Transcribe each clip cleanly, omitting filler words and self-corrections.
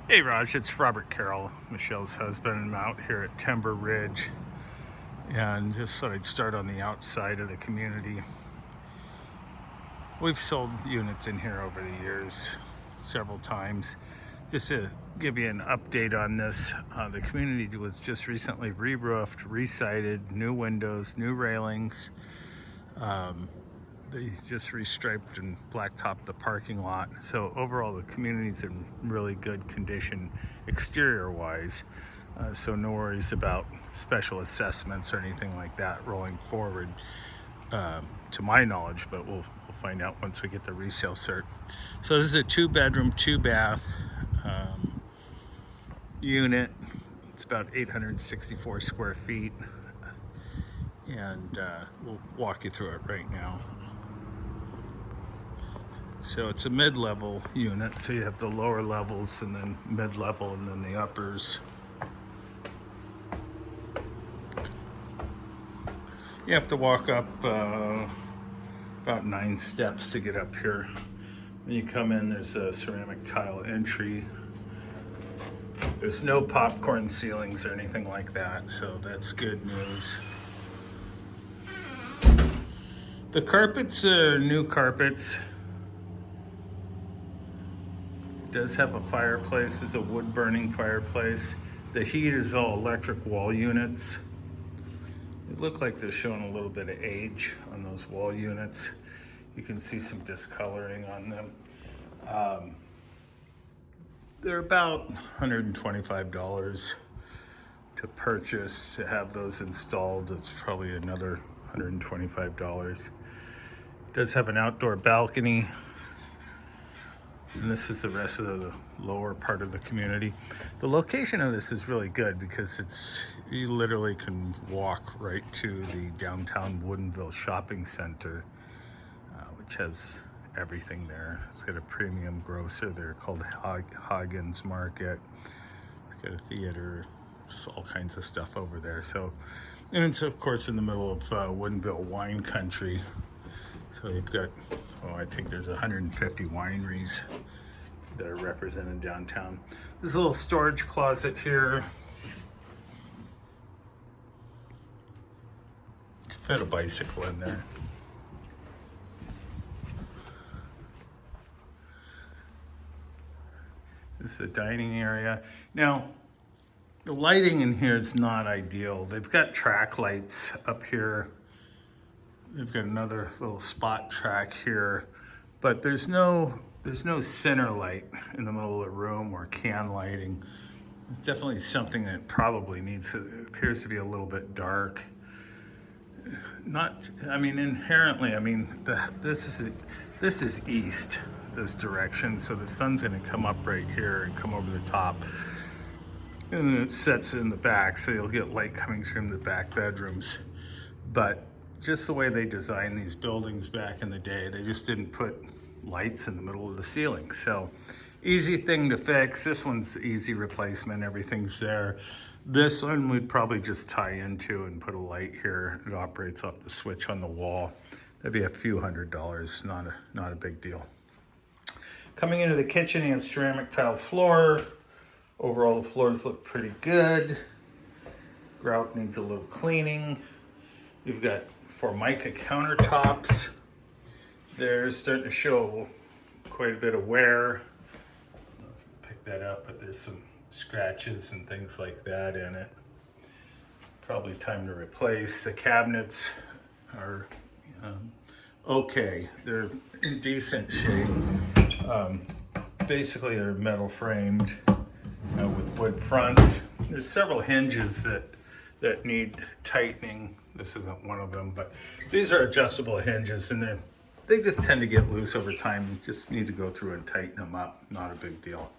Hey Raj, it's Robert Carroll, Michelle's husband. I'm out here at Timber Ridge and just thought I'd start on the outside of the community. We've sold units in here over the years several times. Just to give you an update on this, the community was just recently re-roofed, re-sided, new windows, new railings. They just restriped and blacktopped the parking lot. So overall, the community's in really good condition exterior wise. So no worries about special assessments or anything like that rolling forward, to my knowledge, but we'll find out once we get the resale cert. So this is a 2-bedroom, 2-bath unit. It's about 864 square feet. And we'll walk you through it right now. So it's a mid-level unit, so you have the lower levels and then mid-level and then the uppers. You have to walk up about 9 steps to get up here. When you come in, there's a ceramic tile entry. There's no popcorn ceilings or anything like that, so that's good news. The carpets are new carpets. Does have a fireplace. It's a wood burning fireplace. The heat is all electric wall units. It look like they're showing a little bit of age on those wall units. You can see some discoloring on them. They're about $125 to purchase. To have those installed, it's probably another $125. It does have an outdoor balcony. And this is the rest of the lower part of the community. The location of this is really good because you literally can walk right to the downtown Woodinville shopping center, which has everything there. It's got a premium grocer there called Hagen's Market. It's got a theater, just all kinds of stuff over there. So, and it's of course in the middle of Woodinville wine country. So you've got, I think there's 150 wineries that are represented downtown. There's a little storage closet here. You can fit a bicycle in there. This is a dining area. Now, the lighting in here is not ideal. They've got track lights up here. They've got another little spot track here, but there's no center light in the middle of the room or can lighting. It's definitely something that probably needs to, it appears to be a little bit dark. Inherently, this is east, this direction, so the sun's gonna come up right here and come over the top. And then it sets in the back, so you'll get light coming from the back bedrooms. But just the way they designed these buildings back in the day, they just didn't put lights in the middle of the ceiling. So easy thing to fix. This one's easy replacement, everything's there. This one we'd probably just tie into and put a light here. It operates off the switch on the wall. That'd be a few $100s, not a big deal. Coming into the kitchen, you have ceramic tile floor. Overall, the floors look pretty good. Grout needs a little cleaning. You've got Formica countertops. They're starting to show quite a bit of wear. Pick that up, but there's some scratches and things like that in it. Probably time to replace. The cabinets are okay. They're in decent shape. Basically, they're metal framed with wood fronts. There's several hinges that need tightening. This isn't one of them, but these are adjustable hinges, and they just tend to get loose over time. You just need to go through and tighten them up. Not a big deal.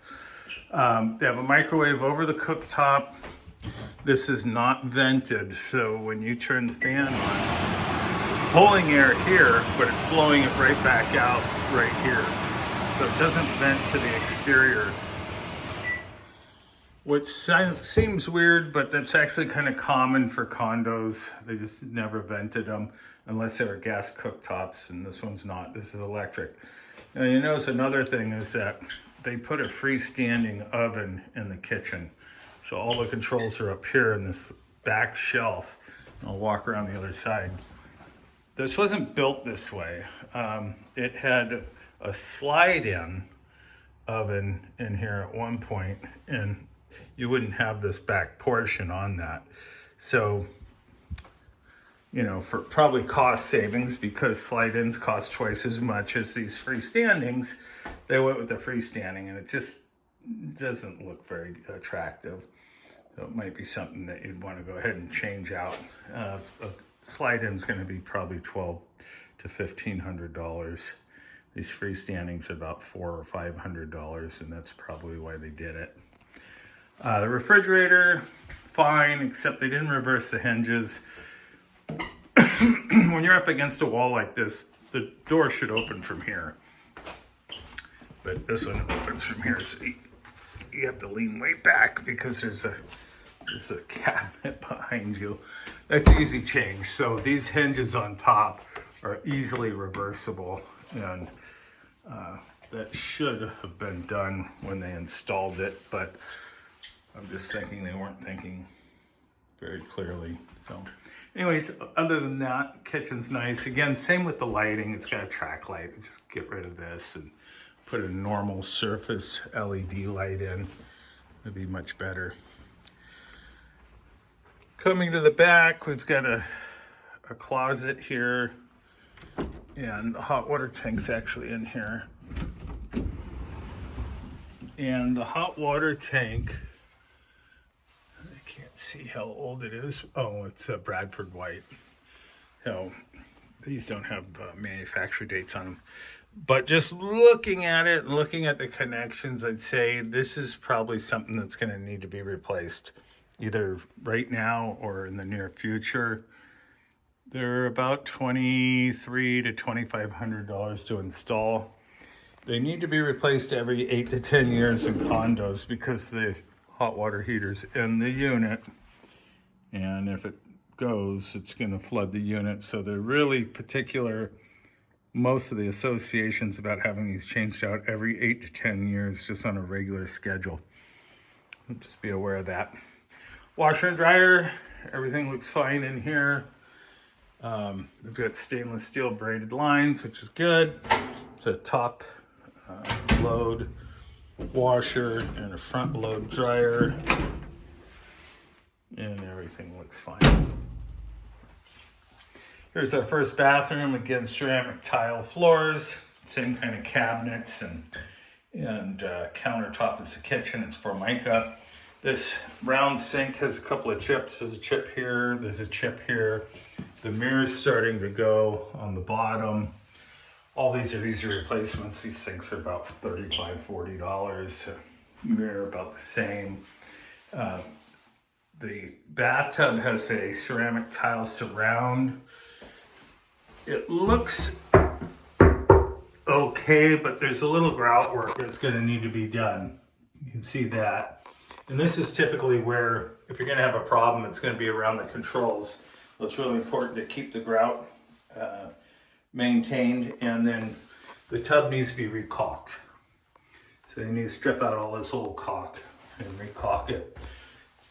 They have a microwave over the cooktop. This is not vented, so when you turn the fan on, it's pulling air here, but it's blowing it right back out right here. So it doesn't vent to the exterior. Which seems weird, but that's actually kind of common for condos. They just never vented them unless they were gas cooktops, and this one's not. This is electric. Now you notice another thing is that they put a freestanding oven in the kitchen. So all the controls are up here in this back shelf. I'll walk around the other side. This wasn't built this way. It had a slide-in oven in here at one point, and you wouldn't have this back portion on that. So, you know, for probably cost savings, because slide-ins cost twice as much as these freestandings, they went with the freestanding, and it just doesn't look very attractive. So it might be something that you'd want to go ahead and change out. A slide-in's going to be probably $1,200 to $1,500. These freestandings are about $400 or $500, and that's probably why they did it. The refrigerator, fine, except they didn't reverse the hinges. When you're up against a wall like this, the door should open from here. But this one opens from here, so you have to lean way back because there's a cabinet behind you. That's easy change. So these hinges on top are easily reversible, and that should have been done when they installed it, but I'm just thinking they weren't thinking very clearly. So anyways, other than that, kitchen's nice. Again, same with the lighting. It's got a track light. Just get rid of this and put a normal surface LED light in. It'd be much better. Coming to the back, we've got a closet here, and the hot water tank's actually in here. And the hot water tank, I can't see how old it is. Oh, it's a Bradford White. So these don't have manufacturer dates on them. But just looking at it and looking at the connections, I'd say this is probably something that's going to need to be replaced, either right now or in the near future. They're about $2,300 to $2,500 to install. They need to be replaced every 8 to 10 years in condos because the hot water heater's in the unit, and if it goes, it's going to flood the unit. So they're really particular, most of the associations, about having these changed out every 8 to 10 years, just on a regular schedule. Just be aware of that. Washer and dryer, everything looks fine in here. They've got stainless steel braided lines, which is good. It's a top load washer and a front load dryer, and everything looks fine. Here's our first bathroom. Again, ceramic tile floors, same kind of cabinets and countertop as the kitchen. It's Formica. This round sink has a couple of chips. There's a chip here, there's a chip here. The mirror's starting to go on the bottom. All these are easy replacements. These sinks are about $35, $40. Mirror about the same. The bathtub has a ceramic tile surround. It looks okay, but there's a little grout work that's going to need to be done. You can see that. And this is typically where, if you're going to have a problem, it's going to be around the controls. So it's really important to keep the grout maintained, and then the tub needs to be recaulked. So you need to strip out all this old caulk and recaulk it.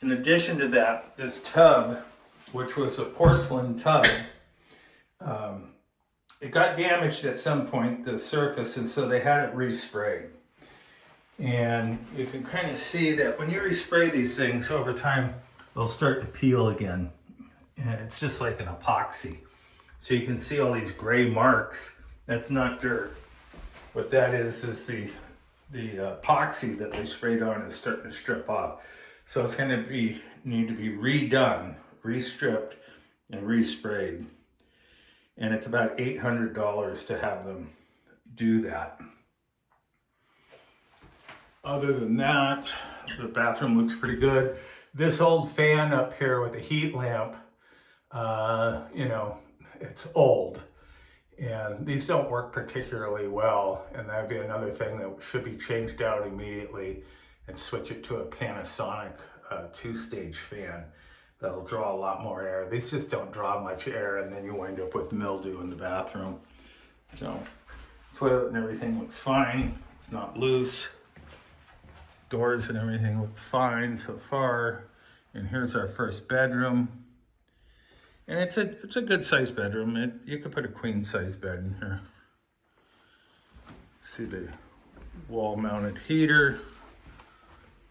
In addition to that, this tub, which was a porcelain tub, it got damaged at some point, the surface, and so they had it resprayed. And you can kind of see that when you respray these things over time, they'll start to peel again. And it's just like an epoxy. So you can see all these gray marks. That's not dirt. What that is the epoxy that they sprayed on is starting to strip off. So it's going to need to be redone, restripped, and resprayed. And it's about $800 to have them do that. Other than that, the bathroom looks pretty good. This old fan up here with the heat lamp, it's old. And these don't work particularly well. And that'd be another thing that should be changed out immediately and switch it to a Panasonic 2-stage fan. That'll draw a lot more air. These just don't draw much air, and then you wind up with mildew in the bathroom. So, toilet and everything looks fine. It's not loose. Doors and everything look fine so far. And here's our first bedroom. And it's a good sized bedroom. You could put a queen size bed in here. See the wall mounted heater.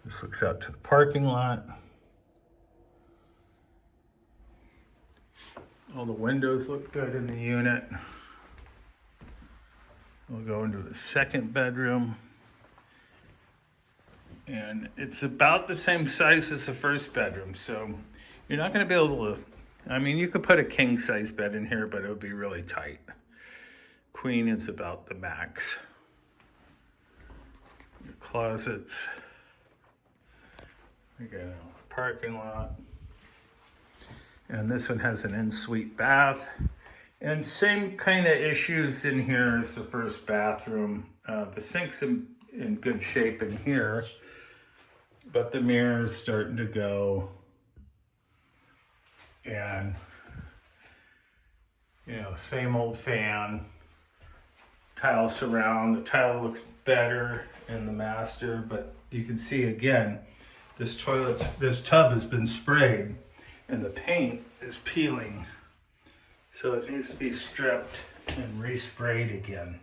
This looks out to the parking lot. All the windows look good in the unit. We'll go into the second bedroom. And it's about the same size as the first bedroom. So you're not gonna be able to, I mean, you could put a king size bed in here, but it would be really tight. Queen is about the max. Your closets. We got a parking lot. And this one has an ensuite bath. And same kind of issues in here as the first bathroom. The sink's in good shape in here, but the mirror's starting to go. And, you know, same old fan. Tile surround. The tile looks better in the master, but you can see again, this tub has been sprayed and the paint is peeling. So it needs to be stripped and resprayed again.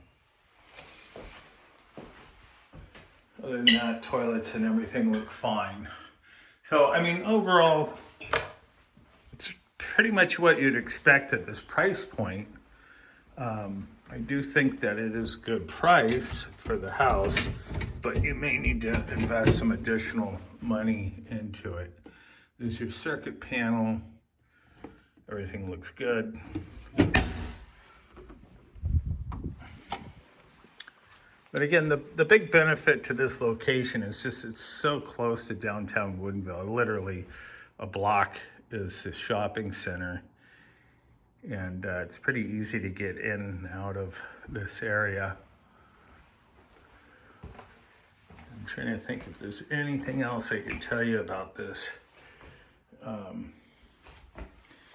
Other than that, toilets and everything look fine. So, I mean, overall, it's pretty much what you'd expect at this price point. I do think that it is a good price for the house, but you may need to invest some additional money into it. There's your circuit panel. Everything looks good. But again, the big benefit to this location is just it's so close to downtown Woodinville. Literally a block is the shopping center. And it's pretty easy to get in and out of this area. I'm trying to think if there's anything else I can tell you about this.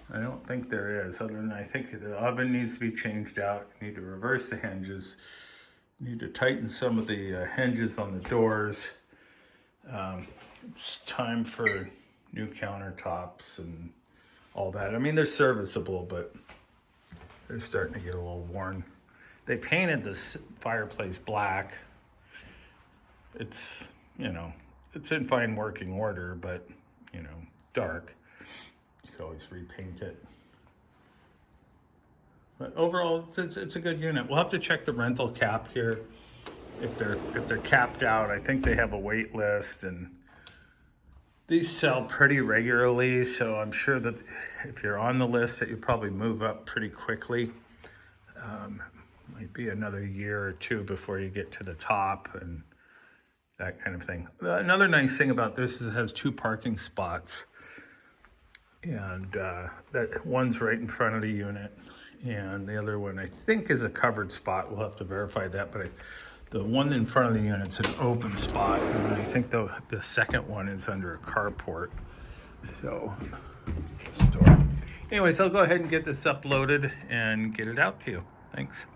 I don't think there is, other than I think the oven needs to be changed out. You need to reverse the hinges. You need to tighten some of the hinges on the doors. It's time for new countertops and all that. I mean, they're serviceable, but they're starting to get a little worn. They painted this fireplace black. It's, you know, it's in fine working order, but, you know, dark. You could always repaint it. But overall, it's a good unit. We'll have to check the rental cap here. If they're capped out, I think they have a wait list, and these sell pretty regularly, so I'm sure that if you're on the list that you probably move up pretty quickly. Might be another year or two before you get to the top and that kind of thing. Another nice thing about this is it has 2 parking spots. And that one's right in front of the unit. And the other one I think is a covered spot. We'll have to verify that, but the one in front of the unit's an open spot, and I think the second one is under a carport. So, this door. Anyways, I'll go ahead and get this uploaded and get it out to you. Thanks.